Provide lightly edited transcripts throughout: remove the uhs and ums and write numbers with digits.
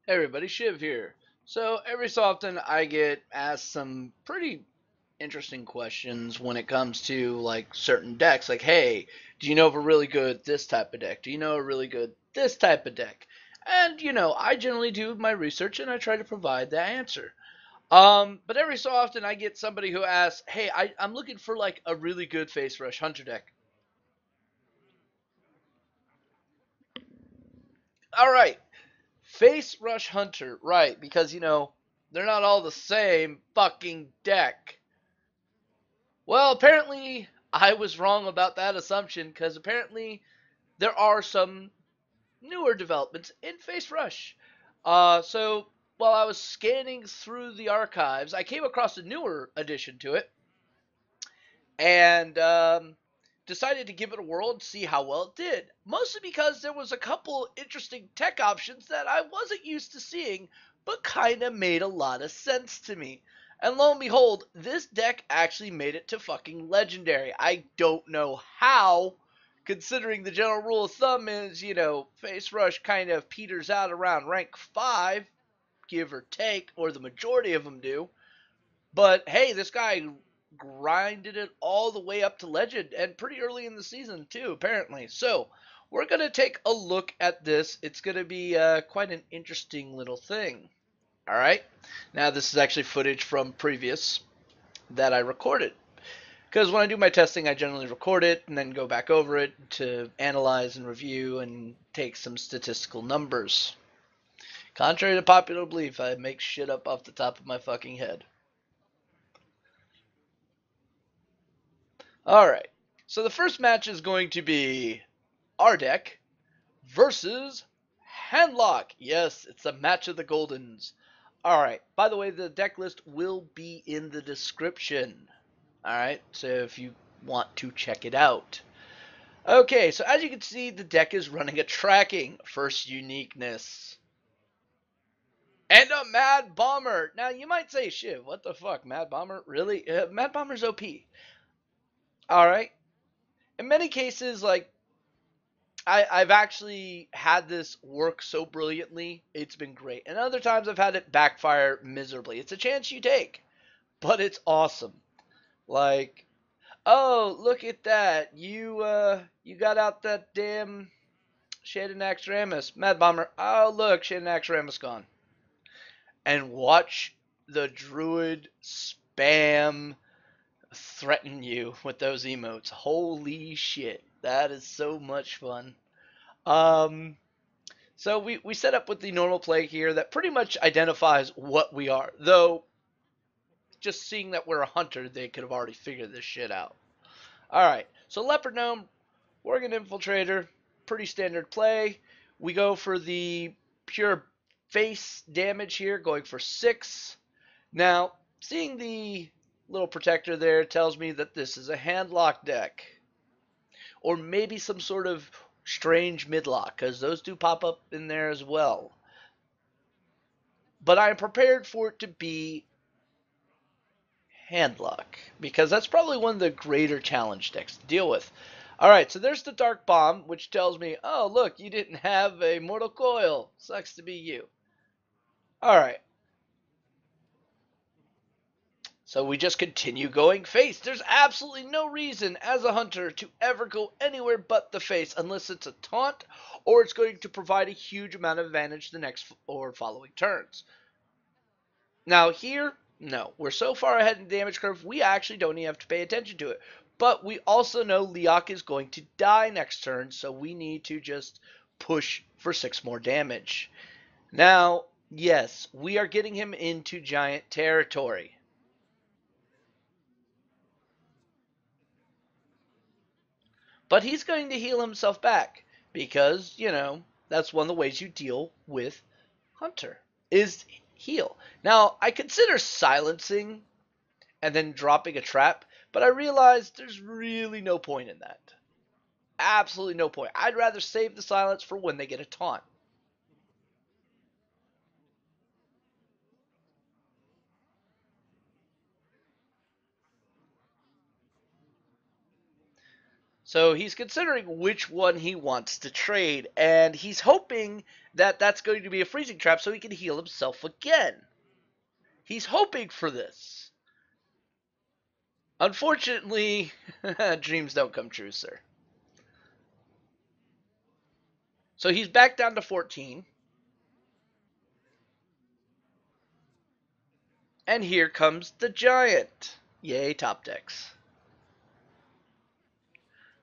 Hey everybody, Shiv here. So every so often I get asked some pretty interesting questions when it comes to like certain decks. Like, hey, do you know of a really good this type of deck? Do you know a really good this type of deck? And I generally do my research and I try to provide that answer. But every so often I get somebody who asks, hey, I'm looking for like a really good face rush hunter deck. All right, face rush hunter, right? Because they're not all the same fucking deck. Well, apparently I was wrong about that assumption because apparently there are some newer developments in Face Rush. So while I was scanning through the archives, I came across a newer addition to it and decided to give it a whirl and see how well it did. Mostly because there was a couple interesting tech options that I wasn't used to seeing, but kind of made a lot of sense to me. And lo and behold, this deck actually made it to fucking legendary. I don't know how, considering the general rule of thumb is, Face Rush kind of peters out around rank 5, give or take, or the majority of them do. But hey, this guy grinded it all the way up to legend and pretty early in the season too, apparently. So we're gonna take a look at this. It's gonna be quite an interesting little thing. All right. Now this is actually footage from previous that I recorded. Because when I do my testing, I generally record it and then go back over it to analyze and review and take some statistical numbers. Contrary to popular belief, I make shit up off the top of my fucking head. All right. So the first match is going to be our deck versus Handlock. Yes, it's a match of the Goldens. All right. By the way, the deck list will be in the description. All right. So if you want to check it out. Okay, so as you can see, the deck is running a tracking. First uniqueness. And a Mad Bomber. Now, you might say, shit, what the fuck? Mad Bomber? Really? Mad Bomber's OP. All right. In many cases, like, I've actually had this work so brilliantly, it's been great. And other times I've had it backfire miserably. It's a chance you take, but it's awesome. Like, oh, look at that. You got out that damn Shaded Naxxramas. Mad Bomber. Oh, look, Shaded Naxxramas gone. And watch the Druid spam threaten you with those emotes. Holy shit. That is so much fun. Um, So we set up with the normal play here that pretty much identifies what we are. Though, just seeing that we're a hunter, they could have already figured this shit out. Alright, so Leopard Gnome, Worgen Infiltrator, pretty standard play. We go for the pure face damage here, going for 6. Now, seeing the little protector there tells me that this is a handlock deck. Or maybe some sort of strange midlock, because those do pop up in there as well. But I am prepared for it to be Handlock, because that's probably one of the greater challenge decks to deal with. Alright, so there's the Dark Bomb, which tells me, oh, look, you didn't have a Mortal Coil. Sucks to be you. Alright, so we just continue going face. There's absolutely no reason as a hunter to ever go anywhere but the face unless it's a taunt or it's going to provide a huge amount of advantage the next or following turns. Now here, no. We're so far ahead in the damage curve, we actually don't even have to pay attention to it. But we also know Leok is going to die next turn, so we need to just push for 6 more damage. Now, yes, we are getting him into giant territory. But he's going to heal himself back because, that's one of the ways you deal with Hunter is heal. Now, I consider silencing and then dropping a trap, but I realized there's really no point in that. Absolutely no point. I'd rather save the silence for when they get a taunt. So he's considering which one he wants to trade, and he's hoping that that's going to be a freezing trap so he can heal himself again. He's hoping for this. Unfortunately, dreams don't come true, sir. So he's back down to 14. And here comes the giant. Yay, top decks.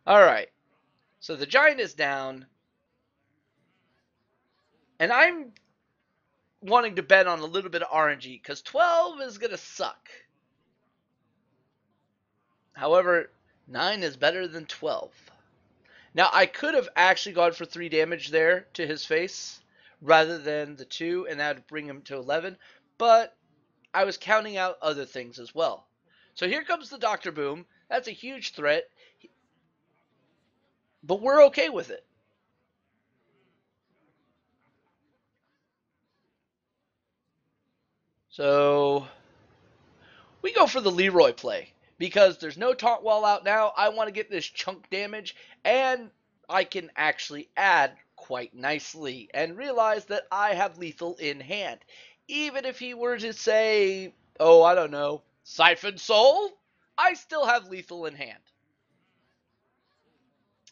Alright, so the giant is down. And I'm wanting to bet on a little bit of RNG, because 12 is going to suck. However, 9 is better than 12. Now, I could have actually gone for 3 damage there to his face, rather than the 2, and that would bring him to 11. But I was counting out other things as well. So here comes the Dr. Boom. That's a huge threat. But we're okay with it. So we go for the Leroy play. Because there's no taunt wall out now. I want to get this chunk damage. And I can actually add quite nicely. And realize that I have lethal in hand. Even if he were to say, oh, I don't know, Siphon Soul, I still have lethal in hand.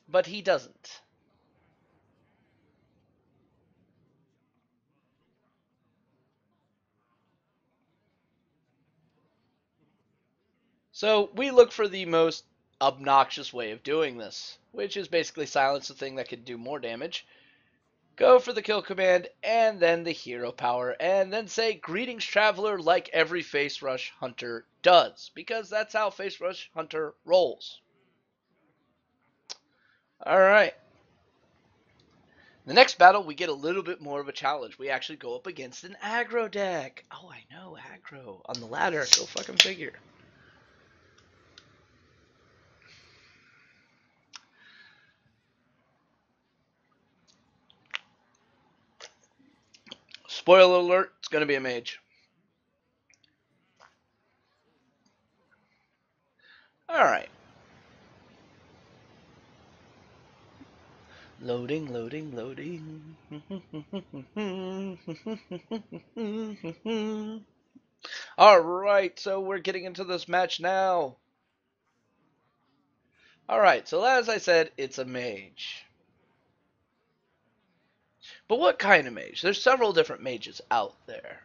But he doesn't. So we look for the most obnoxious way of doing this, which is basically silence the thing that can do more damage. Go for the kill command, and then the hero power, and then say, greetings traveler, like every face rush hunter does, because that's how face rush hunter rolls. Alright. The next battle, we get a little bit more of a challenge. We actually go up against an aggro deck. Oh, I know, aggro. On the ladder, go fucking figure. Spoiler alert, it's going to be a mage. Alright. Loading, loading, loading. Alright, so we're getting into this match now. Alright, so as I said, it's a mage. But what kind of mage? There's several different mages out there.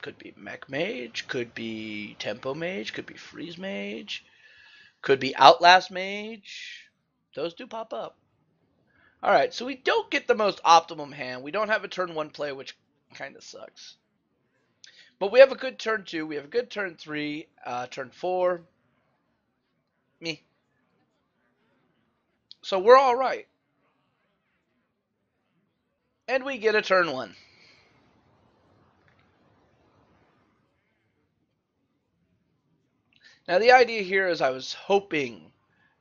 Could be mech mage, could be tempo mage, could be freeze mage, could be outlast mage. Those do pop up. Alright, so we don't get the most optimum hand. We don't have a turn 1 play, which kind of sucks. But we have a good turn 2, we have a good turn 3, turn 4. Me. So we're alright. And we get a turn 1. Now the idea here is I was hoping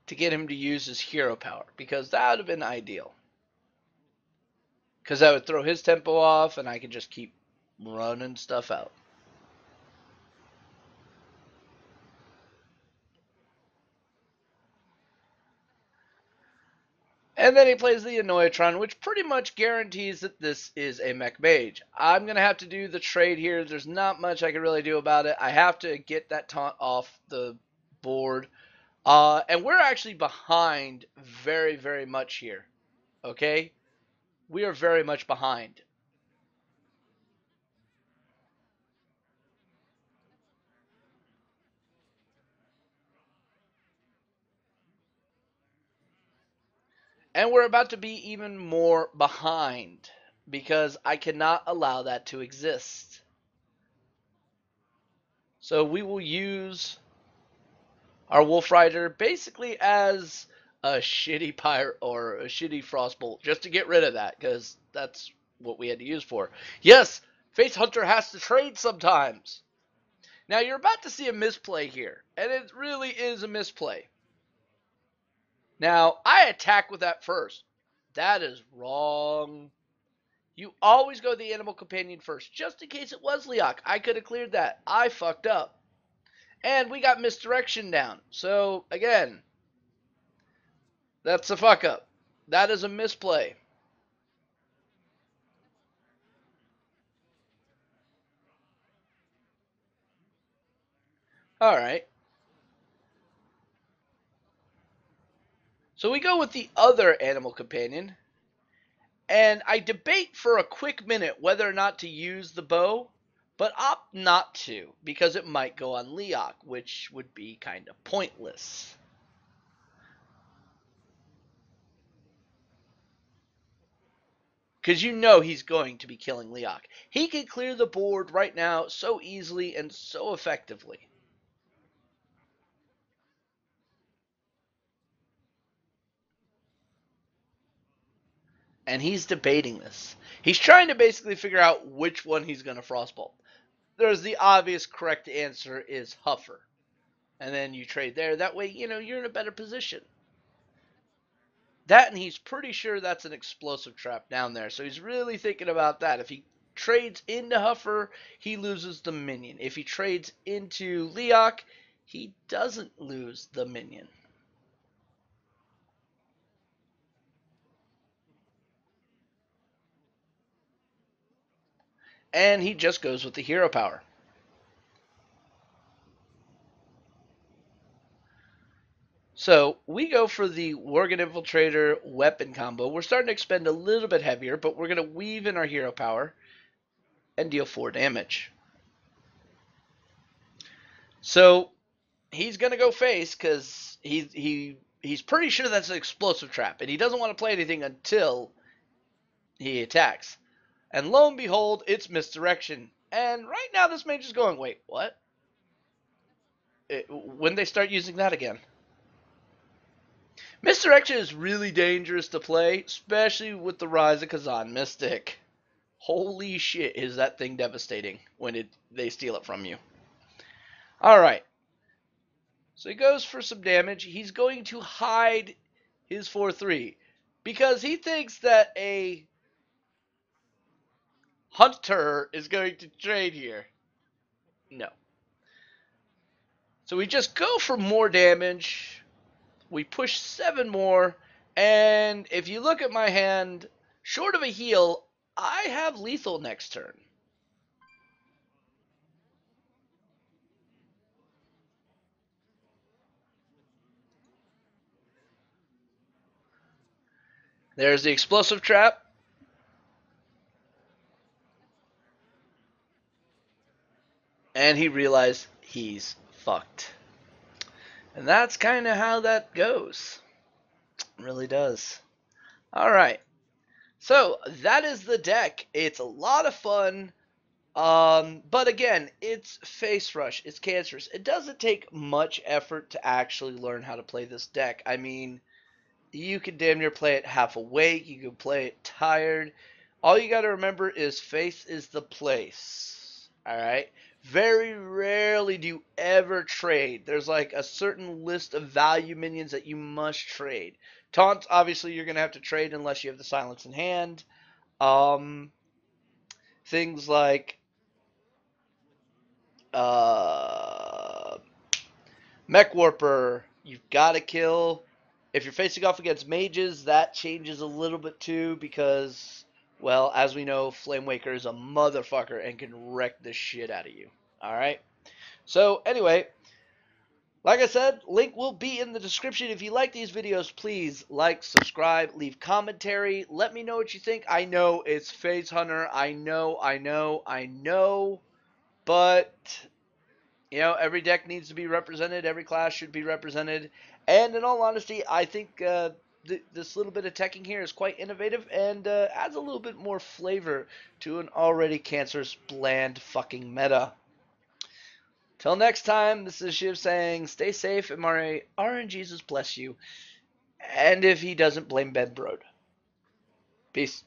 to get him to use his hero power, because that would have been ideal. Because that would throw his tempo off, and I could just keep running stuff out. And then he plays the Annoyatron, which pretty much guarantees that this is a mech mage. I'm going to have to do the trade here. There's not much I can really do about it. I have to get that taunt off the board. And we're actually behind very, very much here. Okay? We are very much behind. And we're about to be even more behind, because I cannot allow that to exist. So we will use our Wolf Rider basically as a shitty Pyre or a shitty Frostbolt, just to get rid of that, because that's what we had to use for. Yes, Face Hunter has to trade sometimes. Now you're about to see a misplay here, and it really is a misplay. Now, I attack with that first. That is wrong. You always go the Animal Companion first, just in case it was Leok. I could have cleared that. I fucked up. And we got misdirection down. So, again, That's a fuck up. That is a misplay. Alright. So we go with the other animal companion. And I debate for a quick minute whether or not to use the bow, but opt not to, because it might go on Leok, which would be kind of pointless. Because you know he's going to be killing Leok. He can clear the board right now so easily and so effectively. And he's debating this. He's trying to basically figure out which one he's going to frostbolt. There's the obvious correct answer is Huffer. And then you trade there. That way, you know, you're in a better position. That, and he's pretty sure that's an explosive trap down there. So he's really thinking about that. If he trades into Huffer, he loses the minion. If he trades into Leok, he doesn't lose the minion. And he just goes with the hero power. So we go for the Worgen Infiltrator weapon combo. We're starting to expend a little bit heavier, but we're going to weave in our hero power and deal 4 damage. So he's going to go face because he's pretty sure that's an explosive trap, and he doesn't want to play anything until he attacks. And lo and behold, it's misdirection. And right now this mage is going, wait, what? When they start using that again? Misdirection is really dangerous to play, especially with the rise of Kazan Mystic. Holy shit, is that thing devastating when they steal it from you. Alright. So he goes for some damage. He's going to hide his 4-3 because he thinks that a hunter is going to trade here. No. So we just go for more damage. We push 7 more. And if you look at my hand, short of a heal, I have lethal next turn. There's the explosive trap. And he realized he's fucked. And that's kind of how that goes. It really does. Alright. So, that is the deck. It's a lot of fun. But again, it's face rush. It's cancerous. It doesn't take much effort to actually learn how to play this deck. I mean, you can damn near play it half awake. You can play it tired. All you got to remember is face is the place. Alright? Very rarely do you ever trade. There's like a certain list of value minions that you must trade. Taunts, obviously, you're going to have to trade unless you have the silence in hand. Things like Mech Warper, you've got to kill. If you're facing off against mages, that changes a little bit too because, well, as we know, Flamewaker is a motherfucker and can wreck the shit out of you. Alright? So, anyway, like I said, link will be in the description. If you like these videos, please like, subscribe, leave commentary. Let me know what you think. I know it's Phase Hunter. I know. But, you know, every deck needs to be represented. Every class should be represented. And in all honesty, I think this little bit of teching here is quite innovative and adds a little bit more flavor to an already cancerous, bland fucking meta. Till next time, this is Shiv saying, stay safe and may RNGesus bless you. And if he doesn't, blame Ben Brode. Peace.